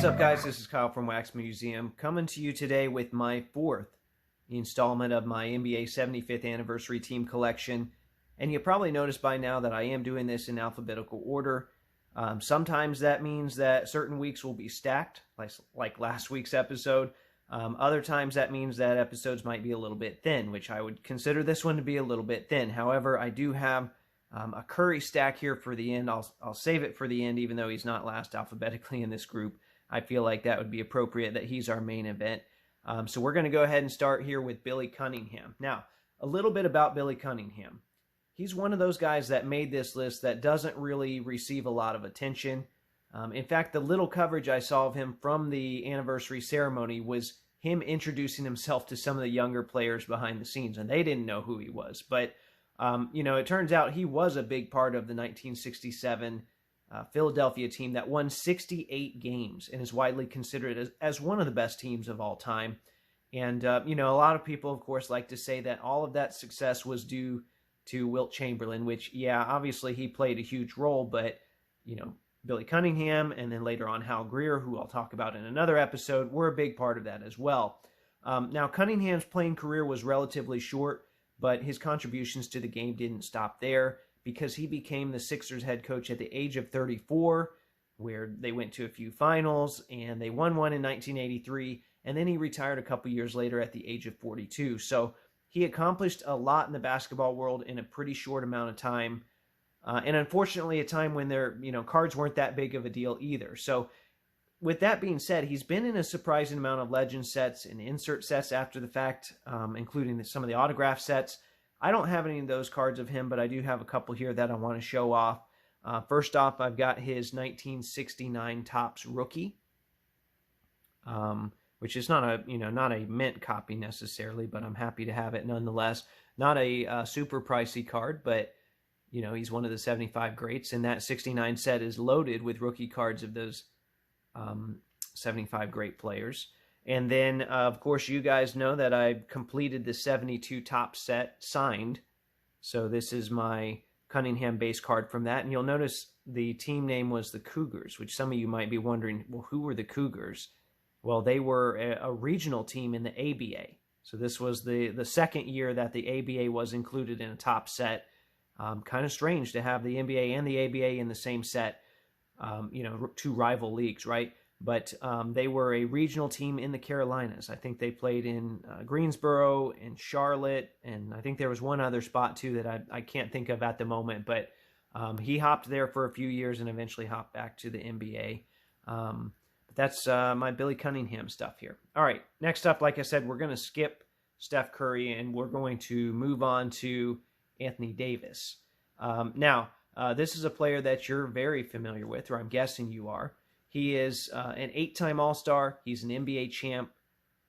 What's up, guys? This is Kyle from Wax Museum, coming to you today with my fourth installment of my NBA 75th Anniversary Team Collection. And you probably noticed by now that I am doing this in alphabetical order. Sometimes that means that certain weeks will be stacked, like last week's episode. Other times that means that episodes might be a little bit thin, which I would consider this one to be a little bit thin. However, I do have a Curry stack here for the end. I'll save it for the end, even though he's not last alphabetically in this group. I feel like that would be appropriate, that he's our main event. So we're going to go ahead and start here with Billy Cunningham. Now, a little bit about Billy Cunningham. He's one of those guys that made this list that doesn't really receive a lot of attention. In fact, the little coverage I saw of him from the anniversary ceremony was him introducing himself to some of the younger players behind the scenes, and they didn't know who he was. But, it turns out he was a big part of the 1967 Philadelphia team that won 68 games and is widely considered as one of the best teams of all time. And, a lot of people, of course, like to say that all of that success was due to Wilt Chamberlain, which, yeah, obviously he played a huge role, but, Billy Cunningham and then later on Hal Greer, who I'll talk about in another episode, were a big part of that as well. Now, Cunningham's playing career was relatively short, but his contributions to the game didn't stop there, because he became the Sixers head coach at the age of 34, where they went to a few finals, and they won one in 1983, and then he retired a couple years later at the age of 42. So he accomplished a lot in the basketball world in a pretty short amount of time, and unfortunately a time when their cards weren't that big of a deal either. So with that being said, he's been in a surprising amount of legend sets and insert sets after the fact, including some of the autograph sets. I don't have any of those cards of him, but I do have a couple here that I want to show off. First off, I've got his 1969 Topps rookie, which is not a mint copy necessarily, but I'm happy to have it nonetheless. Not a super pricey card, but he's one of the 75 greats, and that 69 set is loaded with rookie cards of those 75 great players. And then, of course, you guys know that I completed the 72 Topps set signed. So this is my Cunningham base card from that. And you'll notice the team name was the Cougars, which some of you might be wondering, well, who were the Cougars? Well, they were a regional team in the ABA. So this was the second year that the ABA was included in a Topps set. Kind of strange to have the NBA and the ABA in the same set, two rival leagues, right? But they were a regional team in the Carolinas. I think they played in Greensboro and Charlotte, and I think there was one other spot too that I can't think of at the moment. But he hopped there for a few years and eventually hopped back to the NBA. But that's my Billy Cunningham stuff here. All right, next up, like I said, we're going to skip Steph Curry, and we're going to move on to Anthony Davis. Now, this is a player that you're very familiar with, or I'm guessing you are. He is an 8-time All-Star. He's an NBA champ.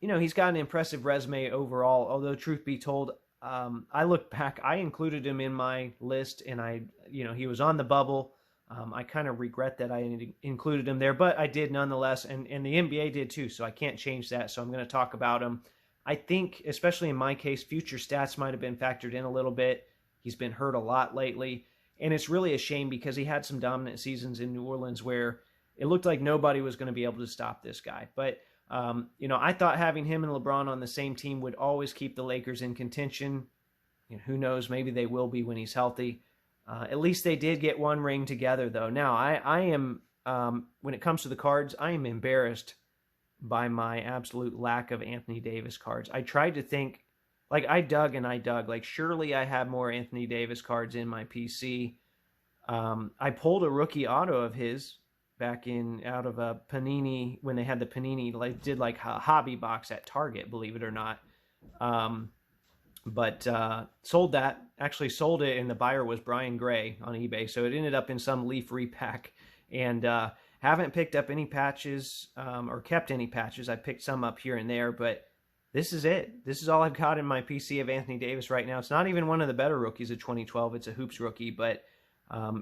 He's got an impressive resume overall, although truth be told, I look back, I included him in my list, and he was on the bubble. I kind of regret that I included him there, but I did nonetheless, and the NBA did too, so I can't change that, so I'm going to talk about him. I think, especially in my case, future stats might have been factored in a little bit. He's been hurt a lot lately, and it's really a shame because he had some dominant seasons in New Orleans where it looked like nobody was going to be able to stop this guy. But, I thought having him and LeBron on the same team would always keep the Lakers in contention. Who knows, maybe they will be when he's healthy. At least they did get one ring together, though. Now, I am, when it comes to the cards, I am embarrassed by my absolute lack of Anthony Davis cards. I tried to think, I dug and I dug. Surely I have more Anthony Davis cards in my PC. I pulled a rookie auto of his back out of a Panini, when they had the Panini, did a hobby box at Target, believe it or not. But sold that, actually sold it, and the buyer was Brian Gray on eBay, so it ended up in some Leaf repack, and haven't picked up any patches, or kept any patches. I picked some up here and there, but this is it. This is all I've got in my PC of Anthony Davis right now. It's not even one of the better rookies of 2012. It's a Hoops rookie, but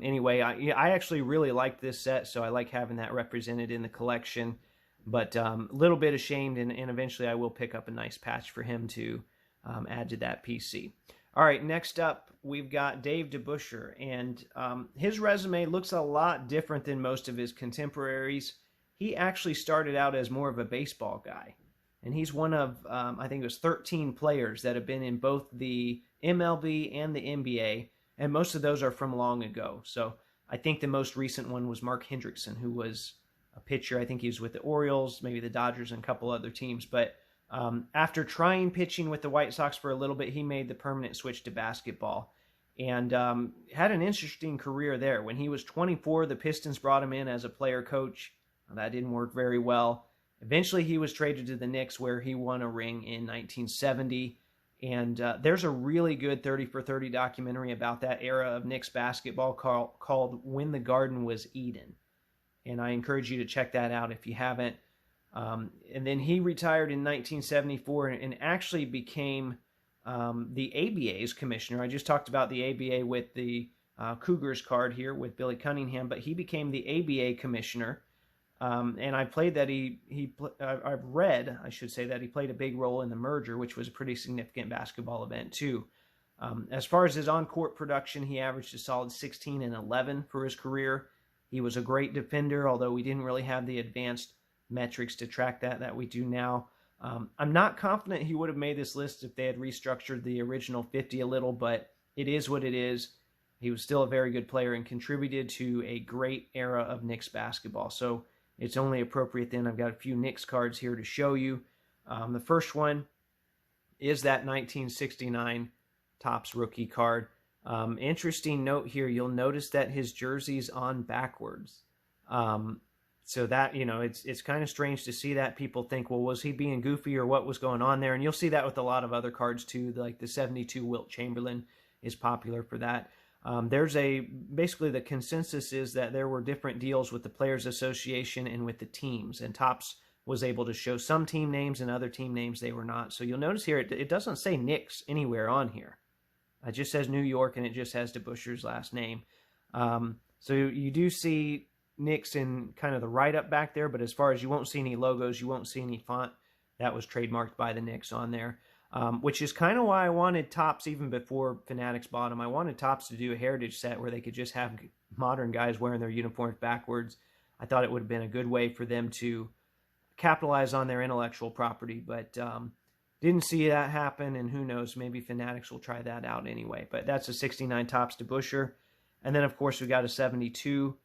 anyway, I actually really like this set, so I like having that represented in the collection. But a little bit ashamed, and eventually I will pick up a nice patch for him to add to that PC. All right, next up, we've got Dave DeBusschere, and his resume looks a lot different than most of his contemporaries. he actually started out as more of a baseball guy. And he's one of, I think it was 13 players that have been in both the MLB and the NBA, and most of those are from long ago. So I think the most recent one was Mark Hendrickson, who was a pitcher. I think he was with the Orioles, maybe the Dodgers, and a couple other teams. But after trying pitching with the White Sox for a little bit, he made the permanent switch to basketball and had an interesting career there. When he was 24, the Pistons brought him in as a player coach. That didn't work very well. Eventually, he was traded to the Knicks, where he won a ring in 1970. And there's a really good 30 for 30 documentary about that era of Knicks basketball called When the Garden Was Eden. And I encourage you to check that out if you haven't. And then he retired in 1974 and actually became the ABA's commissioner. I just talked about the ABA with the Cougars card here with Billy Cunningham, but he became the ABA commissioner. And I played that I've read, I should say, that he played a big role in the merger, which was a pretty significant basketball event too. As far as his on-court production, he averaged a solid 16 and 11 for his career. He was a great defender, although we didn't really have the advanced metrics to track that we do now. I'm not confident he would have made this list if they had restructured the original 50 a little, but it is what it is. He was still a very good player and contributed to a great era of Knicks basketball. So it's only appropriate then. I've got a few Knicks cards here to show you. The first one is that 1969 Topps rookie card. Interesting note here, you'll notice that his jersey's on backwards. So that, it's kind of strange to see that. People think, well, was he being goofy or what was going on there? And you'll see that with a lot of other cards too, like the 72 Wilt Chamberlain is popular for that. Basically the consensus is that there were different deals with the Players Association and with the teams, and Topps was able to show some team names and other team names they were not. So you'll notice here, it doesn't say Knicks anywhere on here. It just says New York, and it just has DeBusschere's last name. So you do see Knicks in kind of the write-up back there, but as far as you won't see any logos, you won't see any font. That was trademarked by the Knicks on there. Which is kind of why I wanted Topps, even before Fanatics bought them. I wanted Topps to do a heritage set where they could just have modern guys wearing their uniforms backwards. I thought it would have been a good way for them to capitalize on their intellectual property, but didn't see that happen, and who knows, maybe Fanatics will try that out anyway. But that's a 69 Topps DeBusschere. And then, of course, we got a 72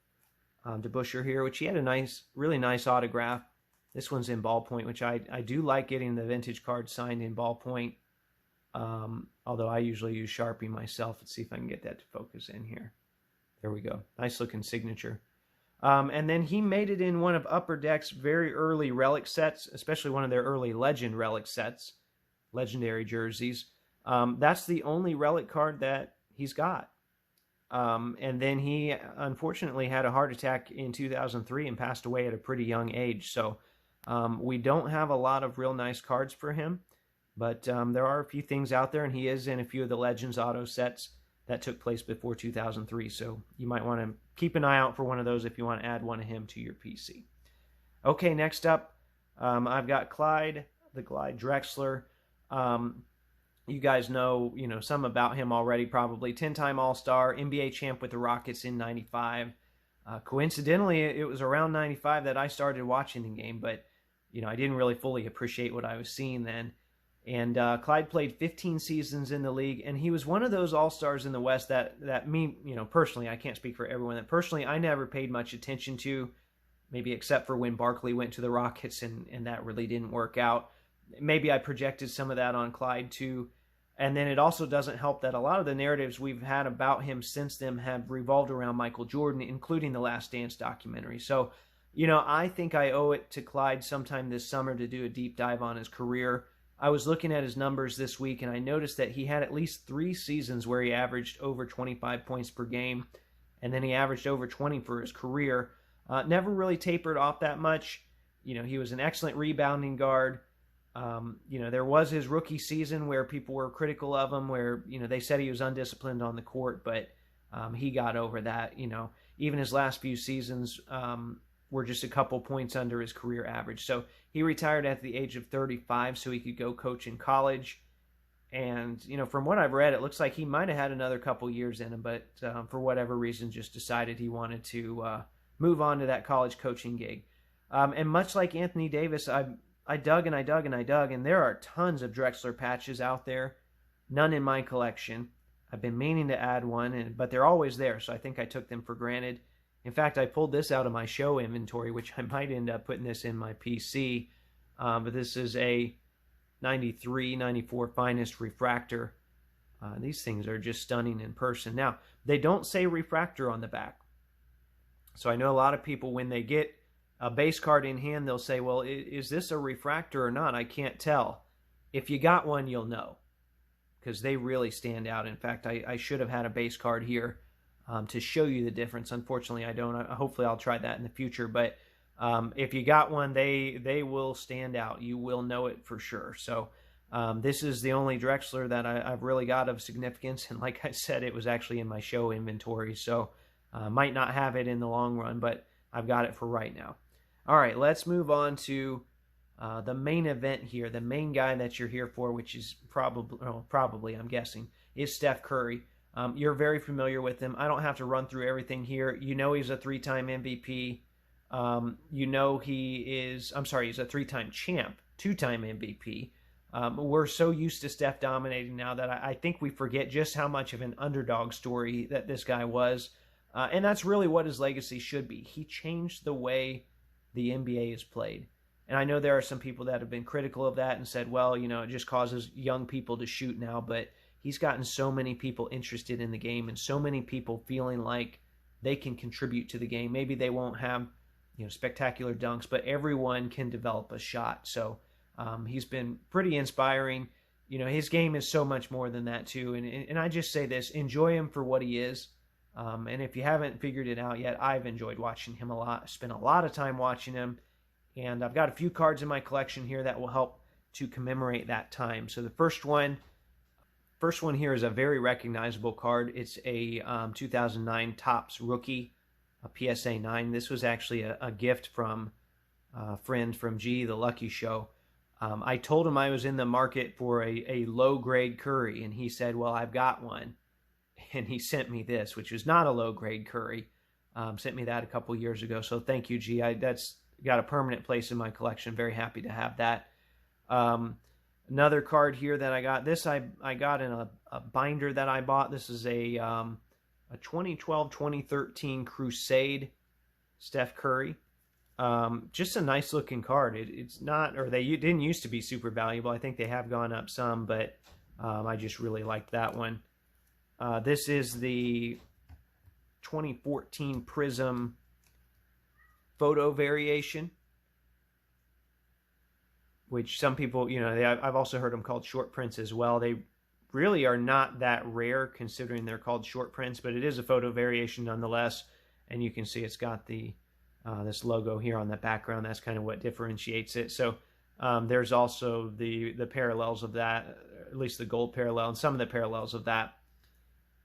DeBusschere here, which he had a really nice autograph. This one's in ballpoint, which I do like getting the vintage card signed in ballpoint, although I usually use Sharpie myself. Let's see if I can get that to focus in here. There we go. Nice looking signature. And then he made it in one of Upper Deck's very early relic sets, especially one of their early Legend relic sets, legendary jerseys. That's the only relic card that he's got. And then he unfortunately had a heart attack in 2003 and passed away at a pretty young age. So we don't have a lot of real nice cards for him, but there are a few things out there, and he is in a few of the Legends auto sets that took place before 2003. So you might want to keep an eye out for one of those if you want to add one of him to your PC. Okay, next up, I've got Clyde, the Glide Drexler. You guys know, some about him already probably. 10-time All-Star, NBA champ with the Rockets in 95. Coincidentally, it was around 95 that I started watching the game, but, I didn't really fully appreciate what I was seeing then. And Clyde played 15 seasons in the league, and he was one of those All-Stars in the West that me, personally, I can't speak for everyone, that personally I never paid much attention to, maybe except for when Barkley went to the Rockets, and that really didn't work out. Maybe I projected some of that on Clyde too. And then it also doesn't help that a lot of the narratives we've had about him since then have revolved around Michael Jordan, including the Last Dance documentary. So, I think I owe it to Clyde sometime this summer to do a deep dive on his career. I was looking at his numbers this week, and I noticed that he had at least 3 seasons where he averaged over 25 points per game, and then he averaged over 20 for his career. Never really tapered off that much. He was an excellent rebounding guard. There was his rookie season where people were critical of him, where, they said he was undisciplined on the court, but he got over that. Even his last few seasons were just a couple points under his career average. So he retired at the age of 35 so he could go coach in college. And, from what I've read, it looks like he might have had another couple years in him, but for whatever reason just decided he wanted to move on to that college coaching gig. And much like Anthony Davis, I dug and I dug and I dug, and there are tons of Drexler patches out there. None in my collection. I've been meaning to add one, but they're always there, so I think I took them for granted. In fact, I pulled this out of my show inventory, which I might end up putting this in my PC. But this is a 93, 94 finest refractor. These things are just stunning in person. Now, they don't say refractor on the back. So I know a lot of people, when they get a base card in hand, they'll say, well, is this a refractor or not? I can't tell. If you got one, you'll know, because they really stand out. In fact, I should have had a base card here to show you the difference. Unfortunately, I don't. Hopefully, I'll try that in the future. But if you got one, they will stand out. You will know it for sure. So this is the only Drexler that I've really got of significance. And like I said, it was actually in my show inventory. So might not have it in the long run, but I've got it for right now. All right, let's move on to the main event here. The main guy that you're here for, which is probably, I'm guessing, is Steph Curry. You're very familiar with him. I don't have to run through everything here. You know he's a three-time MVP. You know he's a three-time champ, two-time MVP. We're so used to Steph dominating now that I think we forget just how much of an underdog story that this guy was. And that's really what his legacy should be. He changed the way the NBA is played. And I know there are some people that have been critical of that and said, well, it just causes young people to shoot now. But he's gotten so many people interested in the game and so many people feeling like they can contribute to the game. Maybe they won't have, spectacular dunks, but everyone can develop a shot. So he's been pretty inspiring. His game is so much more than that too. And I just say this, enjoy him for what he is. And if you haven't figured it out yet, I've enjoyed watching him a lot. I spent a lot of time watching him. And I've got a few cards in my collection here that will help to commemorate that time. So the first one here is a very recognizable card. It's a 2009 Topps rookie, a PSA 9. This was actually a gift from a friend from G, the Lucky Show. I told him I was in the market for a low-grade Curry, and he said, well, I've got one. And he sent me this, which was not a low-grade Curry. Sent me that a couple years ago, so thank you, G. That's got a permanent place in my collection. Very happy to have that. Another card here that I got. This I got in a binder that I bought. This is a 2012-2013 Crusade Steph Curry. Just a nice looking card. It's not, or they didn't used to be super valuable. I think they have gone up some, but I just really liked that one. This is the 2014 Prism photo variation, which some people, I've also heard them called short prints as well. They really are not that rare considering they're called short prints, but it is a photo variation nonetheless. And you can see it's got the this logo here on the background. That's kind of what differentiates it. So there's also the parallels of that, at least the gold parallel and some of the parallels of that.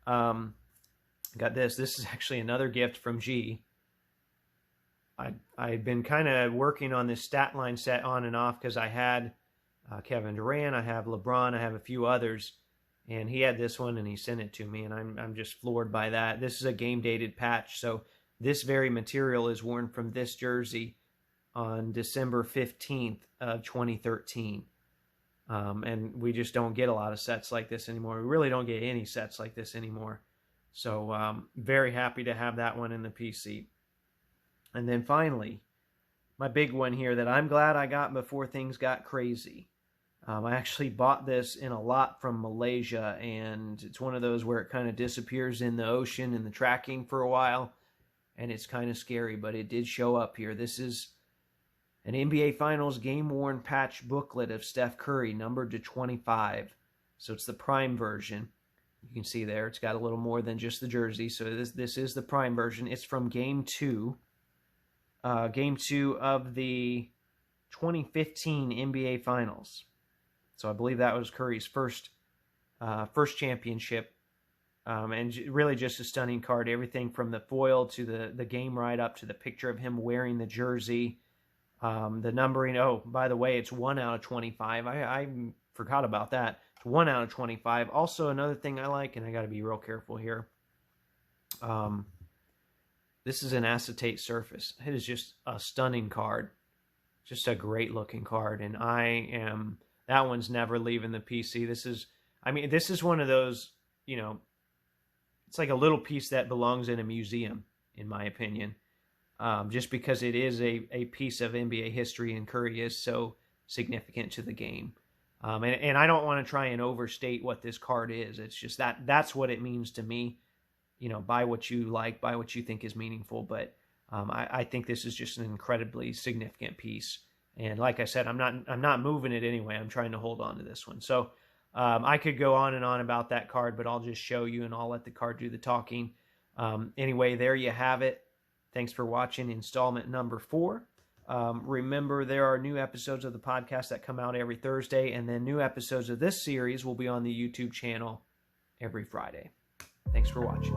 Got this. This is actually another gift from G. I've been kind of working on this stat line set on and off because I had Kevin Durant, I have LeBron, I have a few others, and he had this one and he sent it to me, and I'm just floored by that. This is a game dated patch, so this very material is worn from this jersey on December 15th of 2013. And we just don't get a lot of sets like this anymore. We really don't get any sets like this anymore. So very happy to have that one in the PC. And then finally, my big one here that I'm glad I got before things got crazy. I actually bought this in a lot from Malaysia, and it's one of those where it kind of disappears in the ocean in the tracking for a while, and it's kind of scary, but it did show up here. This is an NBA Finals game-worn patch booklet of Steph Curry, numbered to 25. So it's the prime version. You can see there, it's got a little more than just the jersey. So this is the prime version. It's from Game 2. Game 2 of the 2015 NBA Finals. So I believe that was Curry's first championship. And really just a stunning card. Everything from the foil to the game write-up to the picture of him wearing the jersey. The numbering, oh, by the way, it's 1 out of 25. I forgot about that. It's 1 out of 25. Also, another thing I like, and I got to be real careful here. This is an acetate surface. It is just a stunning card. Just a great looking card. And that one's never leaving the PC. This is one of those, it's like a little piece that belongs in a museum, in my opinion. Just because it is a piece of NBA history, and Curry is so significant to the game. And I don't want to try and overstate what this card is. It's just that's what it means to me. Buy what you like, buy what you think is meaningful. But I think this is just an incredibly significant piece. And like I said, I'm not moving it anyway. I'm trying to hold on to this one. So I could go on and on about that card, but I'll just show you and I'll let the card do the talking. Anyway, there you have it. Thanks for watching installment number 4. Remember, there are new episodes of the podcast that come out every Thursday, and then new episodes of this series will be on the YouTube channel every Friday. Thanks for watching.